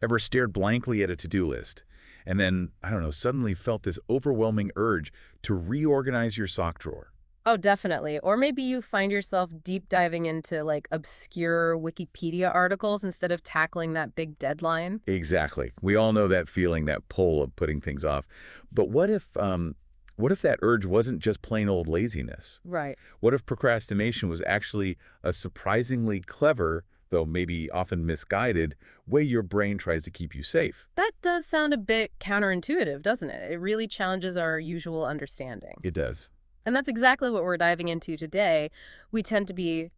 Ever stared blankly at a to-do list and then, I don't know, suddenly felt this overwhelming urge to reorganize your sock drawer? Oh, definitely. Or maybe you find yourself deep diving into like obscure Wikipedia articles instead of tackling that big deadline. Exactly. We all know that feeling, that pull of putting things off. But what if that urge wasn't just plain old laziness? Right. What if procrastination was actually a surprisingly clever, though maybe often misguided, way your brain tries to keep you safe? That does sound a bit counterintuitive, doesn't it? It really challenges our usual understanding. It does. And that's exactly what we're diving into today. We tend to be,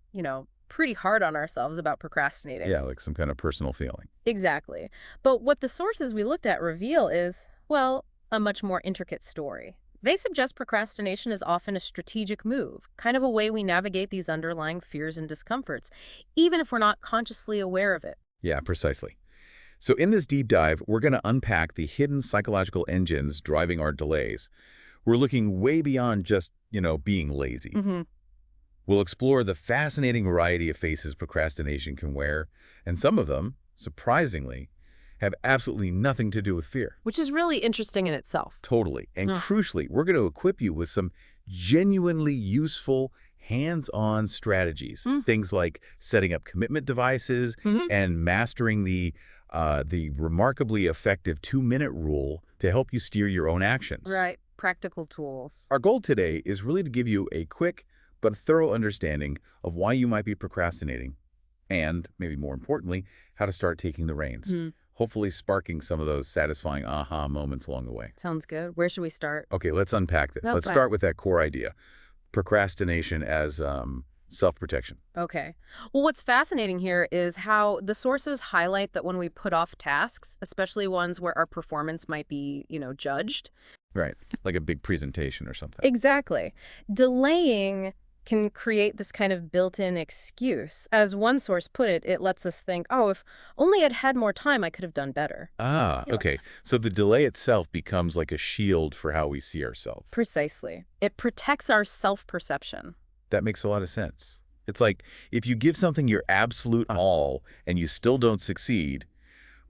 pretty hard on ourselves about procrastinating. Yeah, like some kind of personal feeling. Exactly. But what the sources we looked at reveal is, well, a much more intricate story. They suggest procrastination is often a strategic move, kind of a way we navigate these underlying fears and discomforts, even if we're not consciously aware of it. Yeah, precisely. So in this deep dive, we're going to unpack the hidden psychological engines driving our delays. We're looking way beyond just, being lazy. hmm We'll explore the fascinating variety of faces procrastination can wear, and some of them, surprisingly, have absolutely nothing to do with fear. Which is really interesting in itself. Totally. And Mm. crucially, we're going to equip you with some genuinely useful hands-on strategies. Mm. Things like setting up commitment devices hmm and mastering the remarkably effective 2-minute rule to help you steer your own actions. Right. Practical tools. Our goal today is really to give you a quick but thorough understanding of why you might be procrastinating and, maybe more importantly, how to start taking the reins, Mm. hopefully sparking some of those satisfying aha moments along the way. Sounds good. Where should we start? Okay, let's unpack this. Let's Okay. start with that core idea, procrastination as self-protection. Okay. Well, what's fascinating here is how the sources highlight that when we put off tasks, especially ones where our performance might be, judged. Right, like a big presentation or something. Exactly. Delaying can create this kind of built-in excuse. As one source put it, it lets us think, oh, if only I'd had more time, I could have done better. Ah, Yeah. okay. So the delay itself becomes like a shield for how we see ourselves. Precisely. It protects our self-perception. That makes a lot of sense. It's like if you give something your absolute all and you still don't succeed,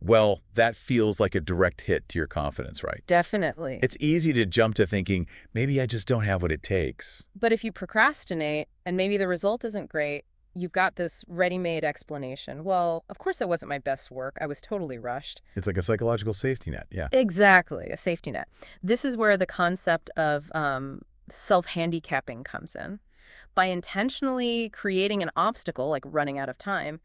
well, that feels like a direct hit to your confidence, right? Definitely. It's easy to jump to thinking, maybe I just don't have what it takes. But if you procrastinate and maybe the result isn't great, you've got this ready-made explanation. Well, of course it wasn't my best work. I was totally rushed. It's like a psychological safety net, yeah. Exactly, a safety net. This is where the concept of self-handicapping comes in. By intentionally creating an obstacle, like running out of time,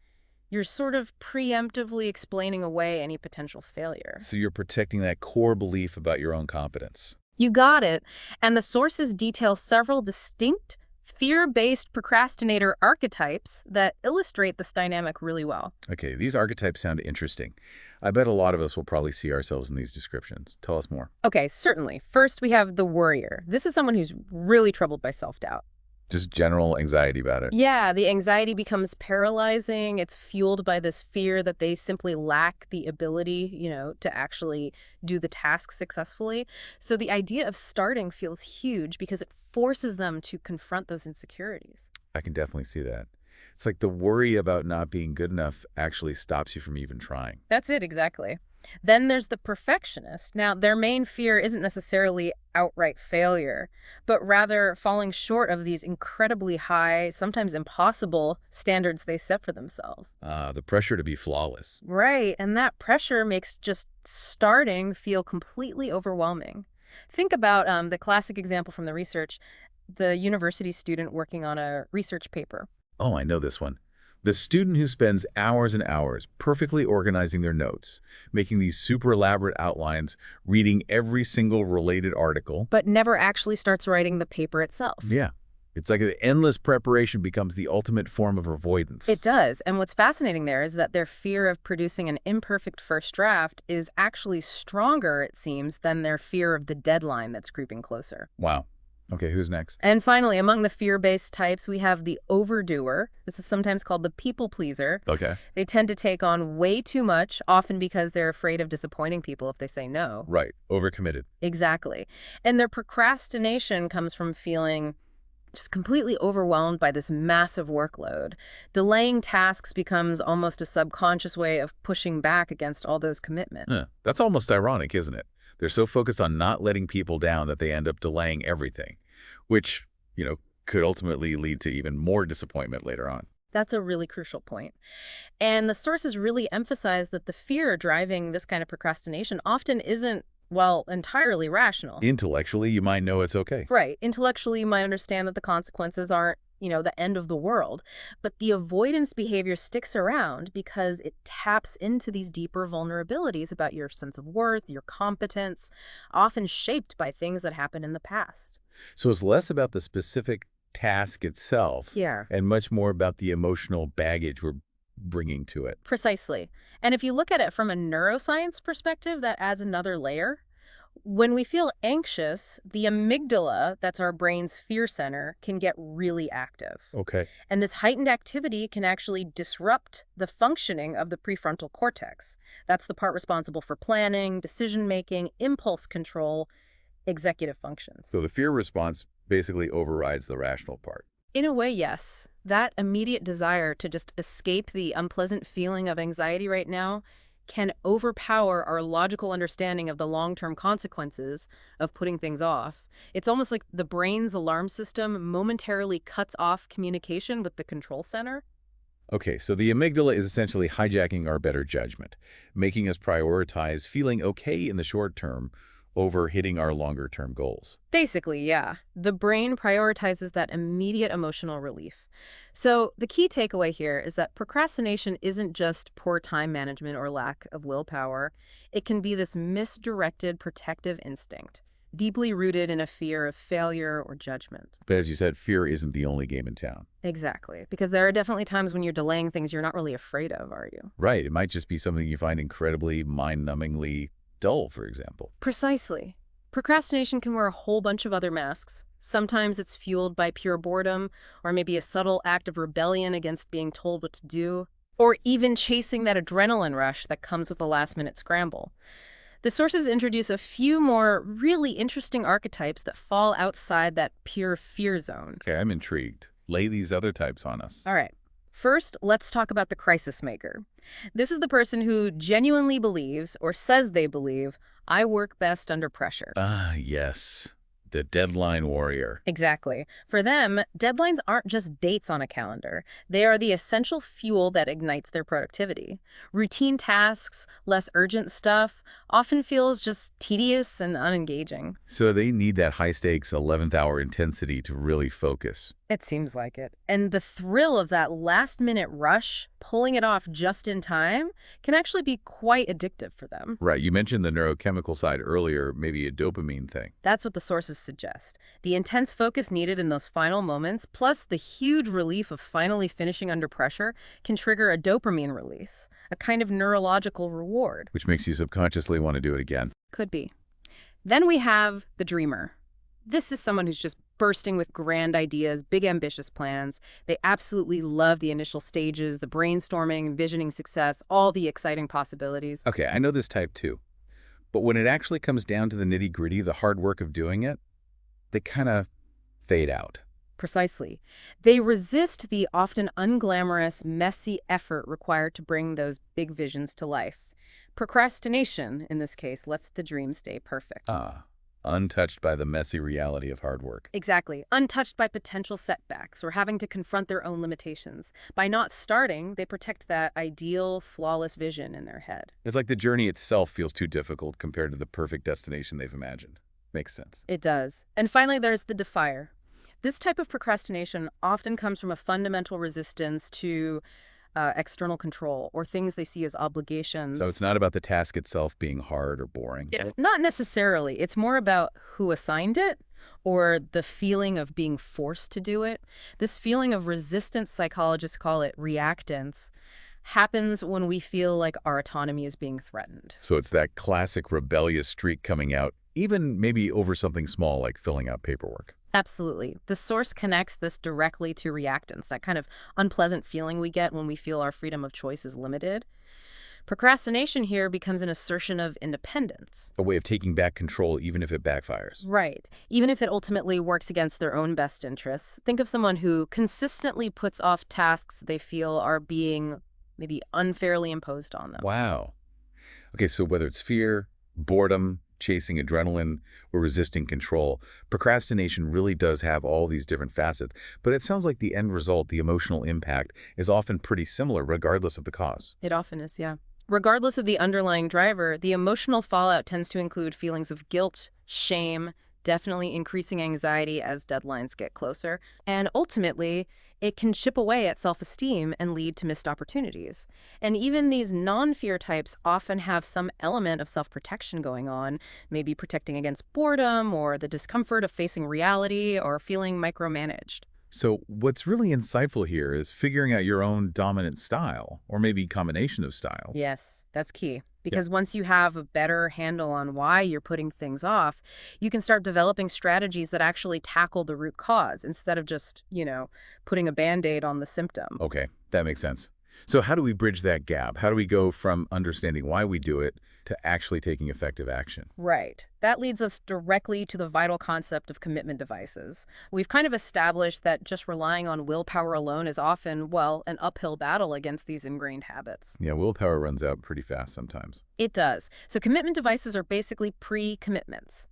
you're sort of preemptively explaining away any potential failure. So you're protecting that core belief about your own competence. You got it. And the sources detail several distinct fear-based procrastinator archetypes that illustrate this dynamic really well. Okay, these archetypes sound interesting. I bet a lot of us will probably see ourselves in these descriptions. Tell us more. Okay, certainly. First, we have the worrier. This is someone who's really troubled by self-doubt. Just general anxiety about it. Yeah, the anxiety becomes paralyzing. It's fueled by this fear that they simply lack the ability, to actually do the task successfully. So the idea of starting feels huge because it forces them to confront those insecurities. I can definitely see that. It's like the worry about not being good enough actually stops you from even trying. That's it, exactly. Then there's the perfectionist. Now, their main fear isn't necessarily outright failure, but rather falling short of these incredibly high, sometimes impossible standards they set for themselves. The pressure to be flawless. Right, and that pressure makes just starting feel completely overwhelming. Think about the classic example from the research, the university student working on a research paper. Oh, I know this one. The student who spends hours and hours perfectly organizing their notes, making these super elaborate outlines, reading every single related article. But never actually starts writing the paper itself. Yeah. It's like the endless preparation becomes the ultimate form of avoidance. It does. And what's fascinating there is that their fear of producing an imperfect first draft is actually stronger, it seems, than their fear of the deadline that's creeping closer. Wow. Okay, who's next? And finally, among the fear-based types, we have the overdoer. This is sometimes called the people pleaser. Okay. They tend to take on way too much, often because they're afraid of disappointing people if they say no. Right. Overcommitted. Exactly. And their procrastination comes from feeling just completely overwhelmed by this massive workload. Delaying tasks becomes almost a subconscious way of pushing back against all those commitments. That's almost ironic, isn't it? They're so focused on not letting people down that they end up delaying everything, which, could ultimately lead to even more disappointment later on. That's a really crucial point. And the sources really emphasize that the fear driving this kind of procrastination often isn't, well, entirely rational. Intellectually, you might know it's okay. Right. Intellectually, you might understand that the consequences aren't, the end of the world. But the avoidance behavior sticks around because it taps into these deeper vulnerabilities about your sense of worth, your competence, often shaped by things that happened in the past. So it's less about the specific task itself Yeah. and much more about the emotional baggage we're bringing to it. Precisely. And if you look at it from a neuroscience perspective, that adds another layer. When we feel anxious, the amygdala, that's our brain's fear center, can get really active. Okay. And this heightened activity can actually disrupt the functioning of the prefrontal cortex. That's the part responsible for planning, decision-making, impulse control, executive functions. So the fear response basically overrides the rational part. In a way, yes. That immediate desire to just escape the unpleasant feeling of anxiety right now can overpower our logical understanding of the long-term consequences of putting things off. It's almost like the brain's alarm system momentarily cuts off communication with the control center. Okay, so the amygdala is essentially hijacking our better judgment, making us prioritize feeling okay in the short term over hitting our longer-term goals. Basically, yeah. The brain prioritizes that immediate emotional relief. So the key takeaway here is that procrastination isn't just poor time management or lack of willpower. It can be this misdirected protective instinct, deeply rooted in a fear of failure or judgment. But as you said, fear isn't the only game in town. Exactly. Because there are definitely times when you're delaying things you're not really afraid of, are you? Right, it might just be something you find incredibly mind-numbingly dull, for example. Precisely. Procrastination can wear a whole bunch of other masks. Sometimes it's fueled by pure boredom, or maybe a subtle act of rebellion against being told what to do, or even chasing that adrenaline rush that comes with a last-minute scramble. The sources introduce a few more really interesting archetypes that fall outside that pure fear zone. Okay, I'm intrigued. Lay these other types on us. All right. First, let's talk about the crisis maker. This is the person who genuinely believes, or says they believe, I work best under pressure. Ah, yes. The deadline warrior. Exactly. For them, deadlines aren't just dates on a calendar. They are the essential fuel that ignites their productivity. Routine tasks, less urgent stuff, often feels just tedious and unengaging. So they need that high-stakes 11th-hour intensity to really focus. It seems like it. And the thrill of that last-minute rush, pulling it off just in time, can actually be quite addictive for them. Right, you mentioned the neurochemical side earlier, maybe a dopamine thing. That's what the sources suggest. The intense focus needed in those final moments, plus the huge relief of finally finishing under pressure, can trigger a dopamine release, a kind of neurological reward. Which makes you subconsciously want to do it again. Could be. Then we have the dreamer. This is someone who's just bursting with grand ideas, big ambitious plans. They absolutely love the initial stages, the brainstorming, envisioning success, all the exciting possibilities. Okay, I know this type too. But when it actually comes down to the nitty-gritty, the hard work of doing it, they kind of fade out. Precisely. They resist the often unglamorous, messy effort required to bring those big visions to life. Procrastination, in this case, lets the dream stay perfect. Untouched by the messy reality of hard work. Exactly. Untouched by potential setbacks or having to confront their own limitations. By not starting, they protect that ideal, flawless vision in their head. It's like the journey itself feels too difficult compared to the perfect destination they've imagined. Makes sense. It does. And finally, there's the defier. This type of procrastination often comes from a fundamental resistance to external control or things they see as obligations. So it's not about the task itself being hard or boring. It's not necessarily. It's more about who assigned it or the feeling of being forced to do it. This feeling of resistance, psychologists call it reactance, happens when we feel like our autonomy is being threatened. So it's that classic rebellious streak coming out, even maybe over something small like filling out paperwork. Absolutely. The source connects this directly to reactance, that kind of unpleasant feeling we get when we feel our freedom of choice is limited. Procrastination here becomes an assertion of independence. A way of taking back control even if it backfires. Right. Even if it ultimately works against their own best interests. Think of someone who consistently puts off tasks they feel are being maybe unfairly imposed on them. Wow. Okay, so whether it's fear, boredom, chasing adrenaline, or resisting control, procrastination really does have all these different facets. But it sounds like the end result, the emotional impact, is often pretty similar regardless of the cause. It often is, yeah. Regardless of the underlying driver, the emotional fallout tends to include feelings of guilt, shame, definitely increasing anxiety as deadlines get closer, and ultimately, it can chip away at self-esteem and lead to missed opportunities. And even these non-fear types often have some element of self-protection going on, maybe protecting against boredom or the discomfort of facing reality or feeling micromanaged. So what's really insightful here is figuring out your own dominant style, or maybe combination of styles. Yes, that's key. Yeah. Because once you have a better handle on why you're putting things off, you can start developing strategies that actually tackle the root cause instead of just, putting a Band-Aid on the symptom. Okay, that makes sense. So how do we bridge that gap? How do we go from understanding why we do it to actually taking effective action? Right. That leads us directly to the vital concept of commitment devices. We've kind of established that just relying on willpower alone is often, well, an uphill battle against these ingrained habits. Yeah, willpower runs out pretty fast sometimes. It does. So commitment devices are basically pre-commitments.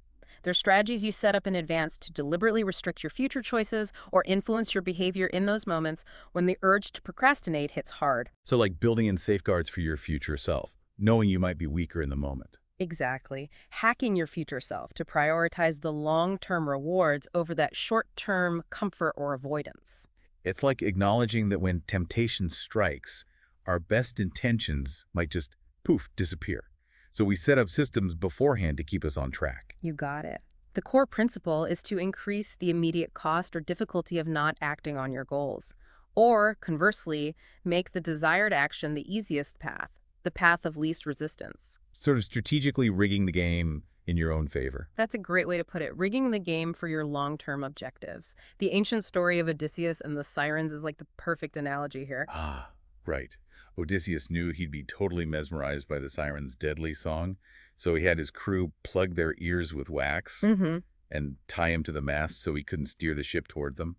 They're strategies you set up in advance to deliberately restrict your future choices or influence your behavior in those moments when the urge to procrastinate hits hard. So like building in safeguards for your future self, knowing you might be weaker in the moment. Exactly. Hacking your future self to prioritize the long-term rewards over that short-term comfort or avoidance. It's like acknowledging that when temptation strikes, our best intentions might just poof, disappear. So we set up systems beforehand to keep us on track. You got it. The core principle is to increase the immediate cost or difficulty of not acting on your goals. Or, conversely, make the desired action the easiest path, the path of least resistance. Sort of strategically rigging the game in your own favor. That's a great way to put it, rigging the game for your long-term objectives. The ancient story of Odysseus and the sirens is like the perfect analogy here. Ah, right. Odysseus knew he'd be totally mesmerized by the siren's deadly song, so he had his crew plug their ears with wax Mm-hmm. and tie him to the mast so he couldn't steer the ship toward them.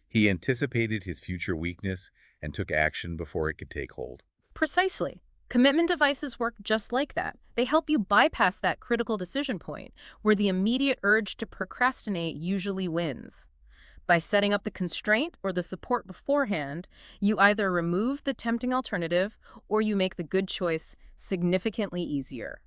He anticipated his future weakness and took action before it could take hold. Precisely. Commitment devices work just like that. They help you bypass that critical decision point where the immediate urge to procrastinate usually wins. By setting up the constraint or the support beforehand, you either remove the tempting alternative or you make the good choice significantly easier.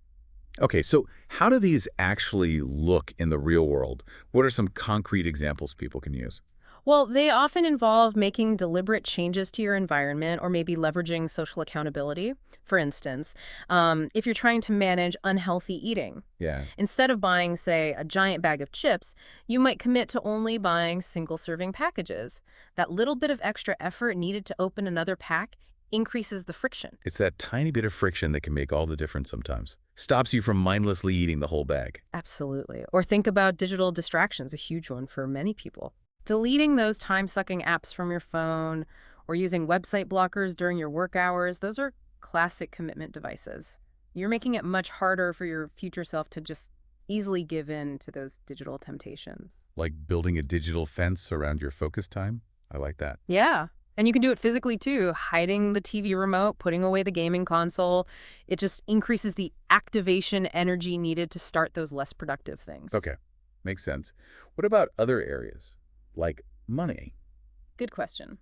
Okay, so how do these actually look in the real world? What are some concrete examples people can use? Well, they often involve making deliberate changes to your environment or maybe leveraging social accountability. For instance, if you're trying to manage unhealthy eating, Yeah. instead of buying, say, a giant bag of chips, you might commit to only buying single-serving packages. That little bit of extra effort needed to open another pack increases the friction. It's that tiny bit of friction that can make all the difference sometimes. Stops you from mindlessly eating the whole bag. Absolutely. Or think about digital distractions, a huge one for many people. Deleting those time-sucking apps from your phone or using website blockers during your work hours, those are classic commitment devices. You're making it much harder for your future self to just easily give in to those digital temptations. Like building a digital fence around your focus time. I like that. Yeah. And you can do it physically too, hiding the TV remote, putting away the gaming console. It just increases the activation energy needed to start those less productive things. Okay, makes sense. What about other areas, like money? Good question.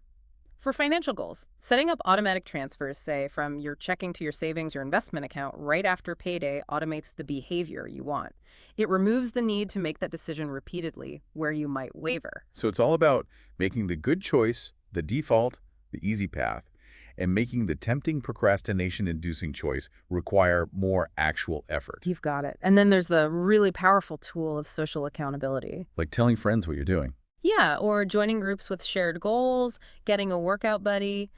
For financial goals, setting up automatic transfers, say, from your checking to your savings or investment account right after payday automates the behavior you want. It removes the need to make that decision repeatedly where you might waver. So it's all about making the good choice, the default, the easy path, and making the tempting procrastination-inducing choice require more actual effort. You've got it. And then there's the really powerful tool of social accountability. Like telling friends what you're doing. Yeah, or joining groups with shared goals, getting a workout buddy,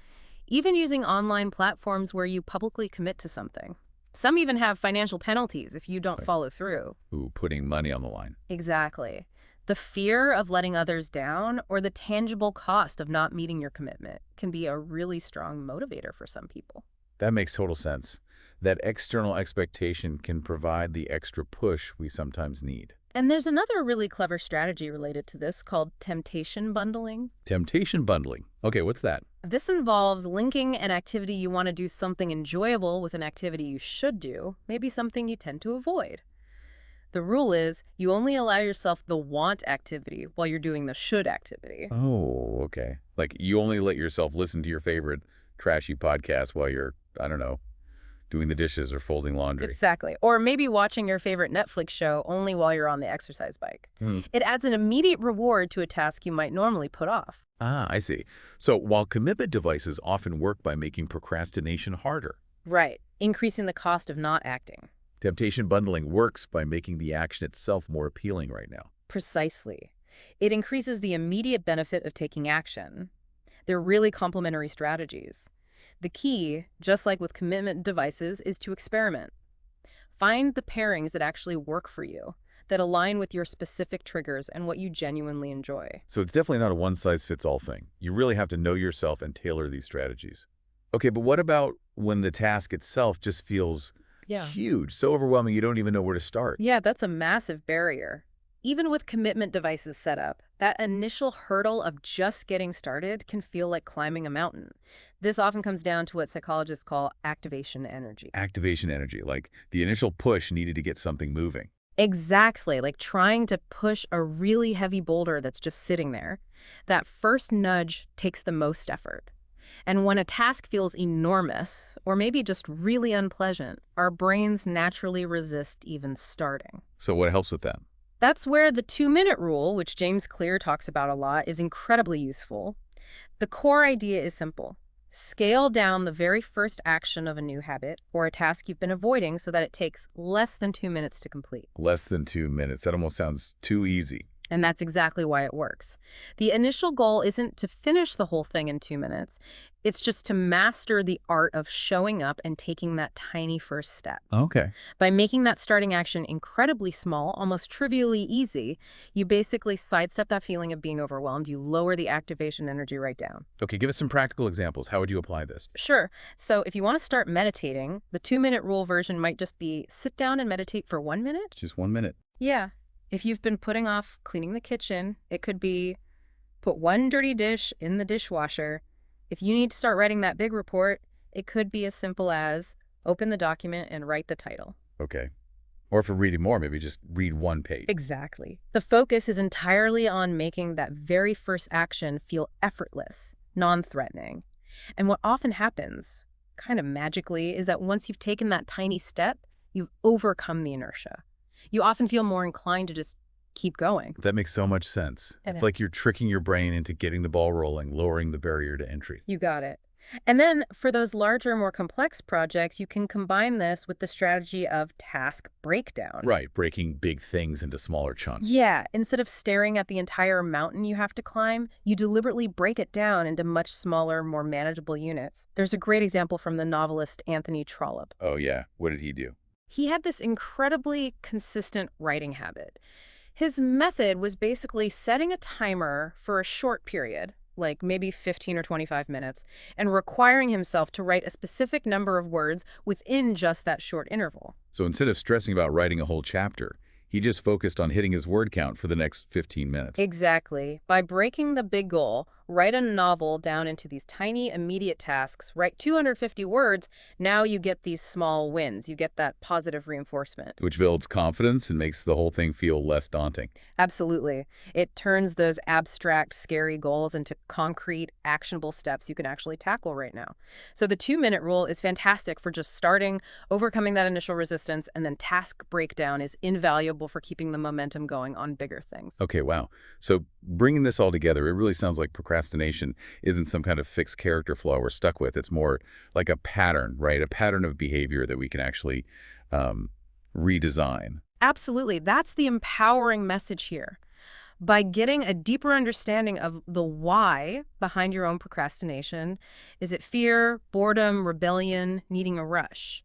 even using online platforms where you publicly commit to something. Some even have financial penalties if you don't Right. follow through. Ooh, putting money on the line. Exactly. The fear of letting others down or the tangible cost of not meeting your commitment can be a really strong motivator for some people. That makes total sense. That external expectation can provide the extra push we sometimes need. And there's another really clever strategy related to this called temptation bundling. Temptation bundling. Okay, what's that? This involves linking an activity you want to do something enjoyable with an activity you should do, maybe something you tend to avoid. The rule is you only allow yourself the want activity while you're doing the should activity. Oh, okay. Like you only let yourself listen to your favorite trashy podcast while you're, I don't know, doing the dishes or folding laundry. Exactly. Or maybe watching your favorite Netflix show only while you're on the exercise bike. Hmm. It adds an immediate reward to a task you might normally put off. Ah, I see. So while commitment devices often work by making procrastination harder, Right. Increasing the cost of not acting. temptation bundling works by making the action itself more appealing right now. Precisely. It increases the immediate benefit of taking action. They're really complementary strategies. The key, just like with commitment devices, is to experiment. Find the pairings that actually work for you, that align with your specific triggers and what you genuinely enjoy. So it's definitely not a one-size-fits-all thing. You really have to know yourself and tailor these strategies. Okay, but what about when the task itself just feels huge, so overwhelming you don't even know where to start? Yeah, that's a massive barrier. Even with commitment devices set up, that initial hurdle of just getting started can feel like climbing a mountain. This often comes down to what psychologists call activation energy. Activation energy, like the initial push needed to get something moving. Exactly, like trying to push a really heavy boulder that's just sitting there. That first nudge takes the most effort. And when a task feels enormous, or maybe just really unpleasant, our brains naturally resist even starting. So what helps with that? That's where the 2-minute rule, which James Clear talks about a lot, is incredibly useful. The core idea is simple. Scale down the very first action of a new habit or a task you've been avoiding so that it takes less than 2 minutes to complete. Less than 2 minutes. That almost sounds too easy. And that's exactly why it works. The initial goal isn't to finish the whole thing in 2 minutes. It's just to master the art of showing up and taking that tiny first step. Okay. By making that starting action incredibly small, almost trivially easy, you basically sidestep that feeling of being overwhelmed. You lower the activation energy right down. Okay, give us some practical examples. How would you apply this? Sure. So if you want to start meditating, the 2-minute rule version might just be sit down and meditate for 1 minute. Just 1 minute. Yeah. If you've been putting off cleaning the kitchen, it could be put one dirty dish in the dishwasher. If you need to start writing that big report, it could be as simple as open the document and write the title. Okay. Or for reading more, maybe just read 1 page. Exactly. The focus is entirely on making that very first action feel effortless, non-threatening. And what often happens, kind of magically, is that once you've taken that tiny step, you've overcome the inertia. You often feel more inclined to just keep going. That makes so much sense. And It's like you're tricking your brain into getting the ball rolling, lowering the barrier to entry. You got it. And then for those larger, more complex projects, you can combine this with the strategy of task breakdown. Right, breaking big things into smaller chunks. Yeah, instead of staring at the entire mountain you have to climb, you deliberately break it down into much smaller, more manageable units. There's a great example from the novelist Anthony Trollope. Oh yeah, what did he do? He had this incredibly consistent writing habit. His method was basically setting a timer for a short period, like maybe 15 or 25 minutes, and requiring himself to write a specific number of words within just that short interval. So instead of stressing about writing a whole chapter, he just focused on hitting his word count for the next 15 minutes. Exactly. By breaking the big goal, write a novel down into these tiny, immediate tasks, write 250 words, now you get these small wins. You get that positive reinforcement. Which builds confidence and makes the whole thing feel less daunting. Absolutely. It turns those abstract, scary goals into concrete, actionable steps you can actually tackle right now. So the 2-minute rule is fantastic for just starting, overcoming that initial resistance, and then task breakdown is invaluable for keeping the momentum going on bigger things. Okay, wow. So bringing this all together, it really sounds like procrastination isn't some kind of fixed character flaw we're stuck with. It's more like a pattern, right? A pattern of behavior that we can actually redesign. Absolutely. That's the empowering message here. By getting a deeper understanding of the why behind your own procrastination, is it fear, boredom, rebellion, needing a rush?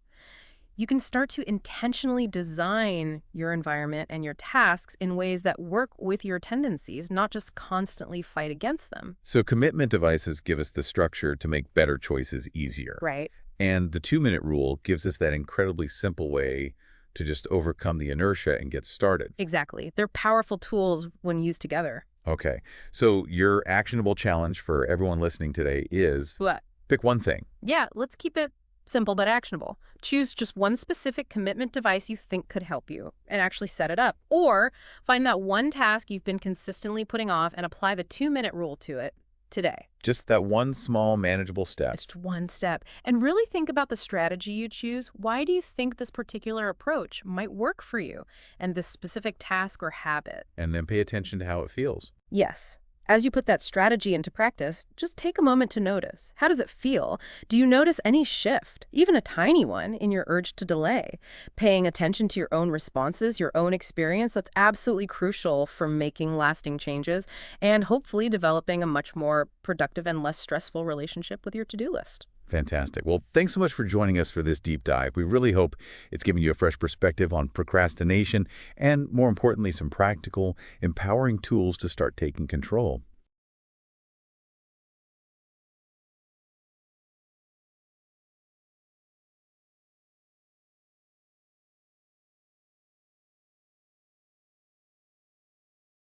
You can start to intentionally design your environment and your tasks in ways that work with your tendencies, not just constantly fight against them. So commitment devices give us the structure to make better choices easier. Right. And the 2-minute rule gives us that incredibly simple way to just overcome the inertia and get started. Exactly. They're powerful tools when used together. Okay, so your actionable challenge for everyone listening today is What? pick one thing. Yeah, let's keep it simple but actionable. Choose just one specific commitment device you think could help you and actually set it up. Or find that one task you've been consistently putting off and apply the 2-minute rule to it today. Just that one small, manageable step. Just one step. And really think about the strategy you choose. Why do you think this particular approach might work for you and this specific task or habit? And then pay attention to how it feels. Yes. As you put that strategy into practice, just take a moment to notice. How does it feel? Do you notice any shift, even a tiny one, in your urge to delay? Paying attention to your own responses, your own experience, that's absolutely crucial for making lasting changes and hopefully developing a much more productive and less stressful relationship with your to-do list. Fantastic. Well, thanks so much for joining us for this deep dive. We really hope it's given you a fresh perspective on procrastination and, more importantly, some practical, empowering tools to start taking control.